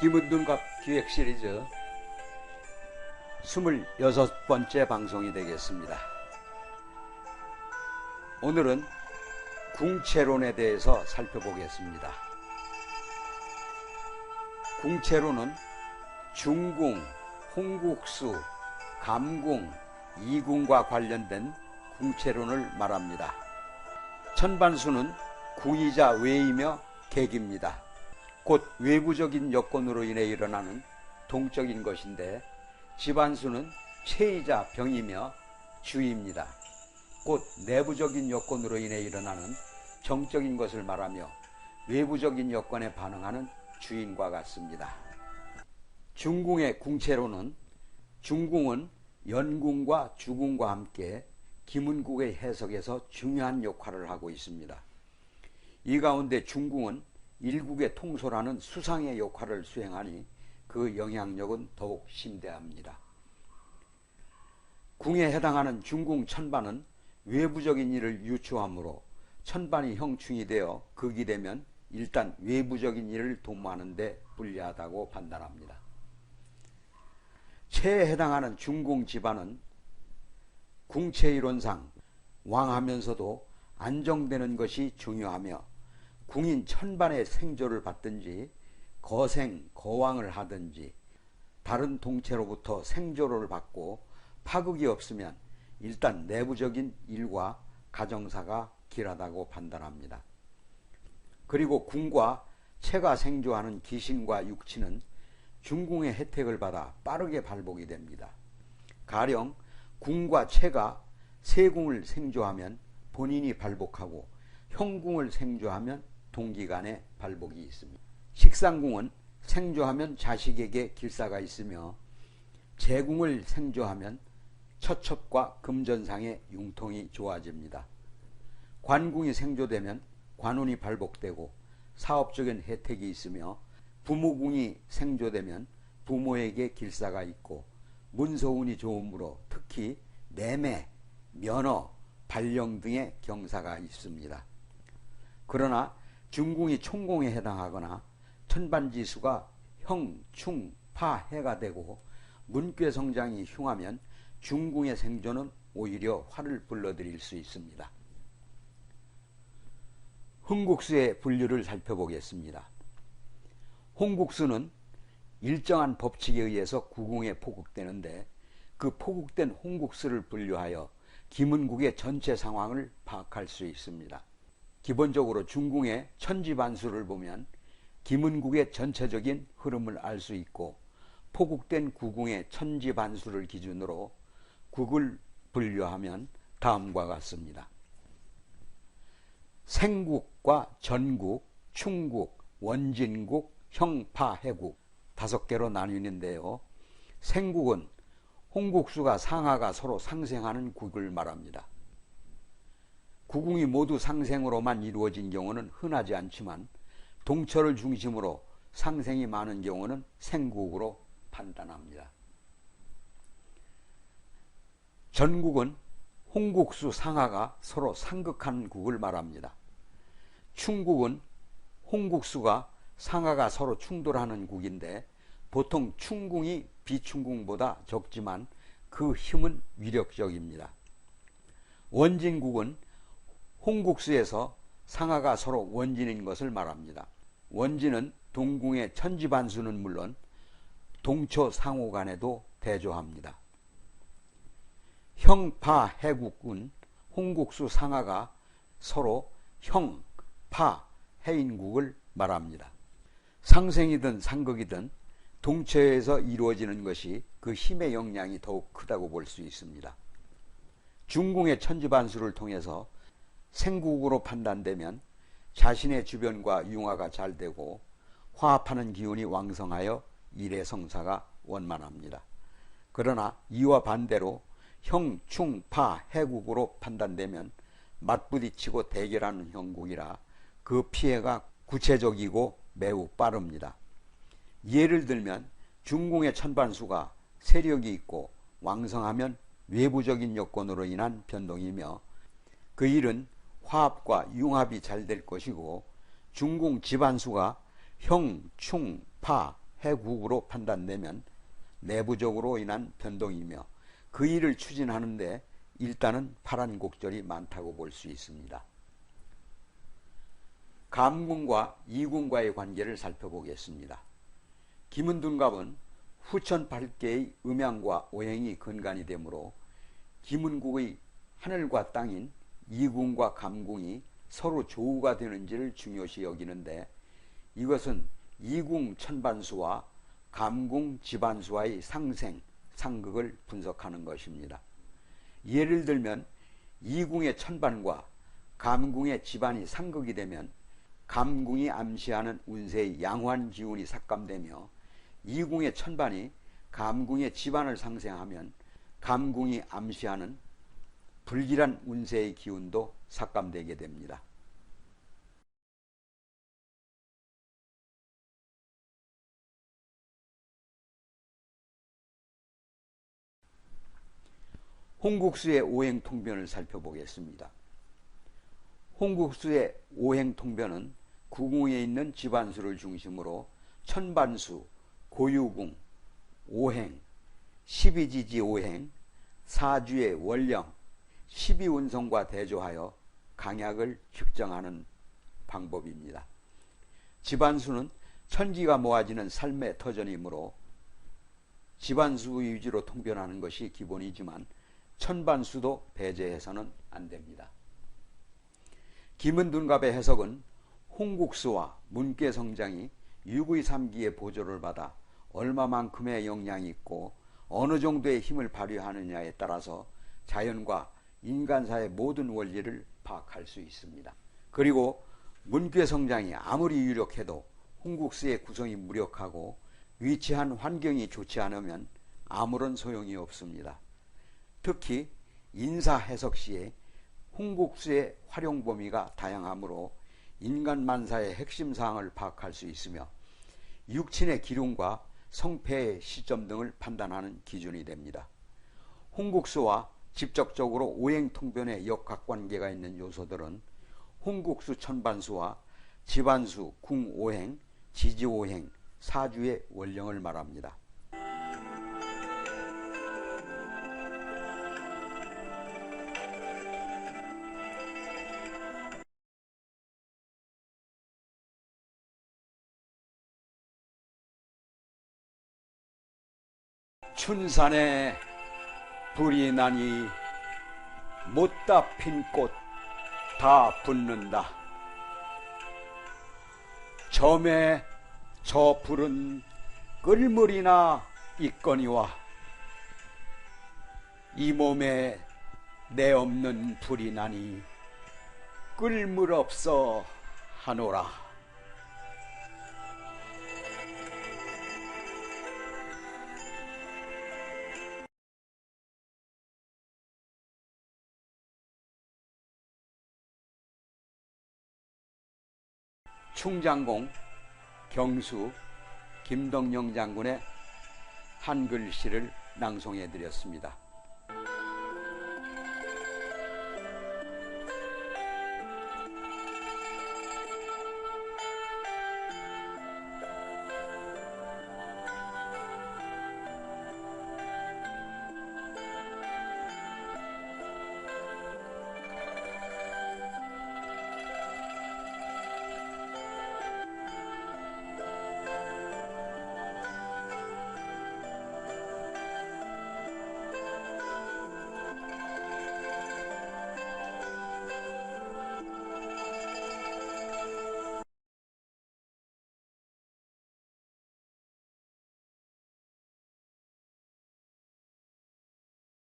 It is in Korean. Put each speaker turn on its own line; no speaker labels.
김은둔갑 기획 시리즈 26번째 방송이 되겠습니다. 오늘은 궁채론에 대해서 살펴보겠습니다. 궁채론은 중궁, 홍국수, 감궁, 이궁과 관련된 궁채론을 말합니다. 천반수는 궁이자 외이며 객입니다. 곧 외부적인 여건으로 인해 일어나는 동적인 것인데, 집안수는 체이자 병이며 주입니다. 곧 내부적인 여건으로 인해 일어나는 정적인 것을 말하며 외부적인 여건에 반응하는 주인과 같습니다. 중궁의 궁채론은 중궁은 연궁과 주궁과 함께 김은국의 해석에서 중요한 역할을 하고 있습니다. 이 가운데 중궁은 일국의 통솔하는 수상의 역할을 수행하니 그 영향력은 더욱 심대합니다. 궁에 해당하는 중궁 천반은 외부적인 일을 유추하므로 천반이 형충이 되어 극이 되면 일단 외부적인 일을 도모하는 데 불리하다고 판단합니다. 체에 해당하는 중궁 집안은 궁체이론상 왕하면서도 안정되는 것이 중요하며 궁인 천반의 생조를 받든지 거생, 거왕을 하든지 다른 동체로부터 생조를 받고 파극이 없으면 일단 내부적인 일과 가정사가 길하다고 판단합니다. 그리고 궁과 체가 생조하는 기신과 육치는 중궁의 혜택을 받아 빠르게 발복이 됩니다. 가령 궁과 체가 세궁을 생조하면 본인이 발복하고 형궁을 생조하면 동기간에 발복이 있습니다. 식상궁은 생조하면 자식에게 길사가 있으며 재궁을 생조하면 처첩과 금전상의 융통이 좋아집니다. 관궁이 생조되면 관운이 발복되고 사업적인 혜택이 있으며 부모궁이 생조되면 부모에게 길사가 있고 문서운이 좋으므로 특히 매매, 면허, 발령 등의 경사가 있습니다. 그러나 중궁이 총공에 해당하거나 천반지수가 형, 충, 파, 해가 되고 문괴성장이 흉하면 중궁의 생조는 오히려 화를 불러들일 수 있습니다. 홍국수의 분류를 살펴보겠습니다. 홍국수는 일정한 법칙에 의해서 구궁에 포국되는데, 그 포국된 홍국수를 분류하여 김은국의 전체 상황을 파악할 수 있습니다. 기본적으로 중궁의 천지반수를 보면 김은국의 전체적인 흐름을 알 수 있고, 포국된 구궁의 천지반수를 기준으로 국을 분류하면 다음과 같습니다. 생국과 전국, 충국, 원진국, 형파, 해국 5개로 나뉘는데요. 생국은 홍국수가 상하가 서로 상생하는 국을 말합니다. 구궁이 모두 상생으로만 이루어진 경우는 흔하지 않지만 동처를 중심으로 상생이 많은 경우는 생국으로 판단합니다. 전국은 홍국수 상하가 서로 상극한 국을 말합니다. 충국은 홍국수가 상하가 서로 충돌하는 국인데, 보통 충궁이 비충궁보다 적지만 그 힘은 위력적입니다. 원진국은 홍국수에서 상하가 서로 원진인 것을 말합니다. 원진은 동궁의 천지반수는 물론 동처 상호 간에도 대조합니다. 형파, 해국은 홍국수 상하가 서로 형, 파, 해인국을 말합니다. 상생이든 상극이든 동처에서 이루어지는 것이 그 힘의 영향이 더욱 크다고 볼 수 있습니다. 중궁의 천지반수를 통해서 생국으로 판단되면 자신의 주변과 융화가 잘 되고 화합하는 기운이 왕성하여 일의 성사가 원만합니다. 그러나 이와 반대로 형, 충, 파, 해국으로 판단되면 맞부딪히고 대결하는 형국이라 그 피해가 구체적이고 매우 빠릅니다. 예를 들면 중궁의 천반수가 세력이 있고 왕성하면 외부적인 여건으로 인한 변동이며 그 일은 화합과 융합이 잘 될 것이고 중궁 집안수가 형, 충, 파, 해국으로 판단되면 내부적으로 인한 변동이며 그 일을 추진하는데 일단은 파란곡절이 많다고 볼 수 있습니다. 감궁과 이궁과의 관계를 살펴보겠습니다. 김은둔갑은 후천 8개의 음양과 오행이 근간이 되므로 김은국의 하늘과 땅인 이궁과 감궁이 서로 조우가 되는지를 중요시 여기는데 이것은 이궁 천반수와 감궁 집안수와의 상생, 상극을 분석하는 것입니다. 예를 들면 이궁의 천반과 감궁의 집안이 상극이 되면 감궁이 암시하는 운세의 양환 기운이 삭감되며 이궁의 천반이 감궁의 집안을 상생하면 감궁이 암시하는 불길한 운세의 기운도 삭감되게 됩니다. 홍국수의 오행통변을 살펴보겠습니다. 홍국수의 오행통변은 구궁에 있는 집안수를 중심으로 천반수, 고유궁, 오행, 12지지 오행, 사주의 원령, 12운성과 대조하여 강약을 측정하는 방법입니다. 집안수는 천기가 모아지는 삶의 터전이므로 집안수 위주로 통변하는 것이 기본이지만 천반수도 배제해서는 안 됩니다. 김은둔갑의 해석은 홍국수와 문괴성장이 육의 삼기의 보조를 받아 얼마만큼의 영향이 있고 어느 정도의 힘을 발휘하느냐에 따라서 자연과 인간사의 모든 원리를 파악할 수 있습니다. 그리고 문괴성장이 아무리 유력해도 홍국수의 구성이 무력하고 위치한 환경이 좋지 않으면 아무런 소용이 없습니다. 특히 인사해석 시에 홍국수의 활용 범위가 다양하므로 인간 만사의 핵심 사항을 파악할 수 있으며 육친의 기lum과 성패의 시점 등을 판단하는 기준이 됩니다. 홍국수와 직접적으로 오행통변에 역학관계가 있는 요소들은 홍국수 천반수와 집안수, 궁오행, 지지오행, 사주의 원령을 말합니다. 춘산에 불이 나니 못다 핀 꽃 다 붙는다. 점에 저 불은 끌물이나 있거니와 이 몸에 내 없는 불이 나니 끌물 없어 하노라. 충장공 경수 김덕영 장군의 한글시를 낭송해 드렸습니다.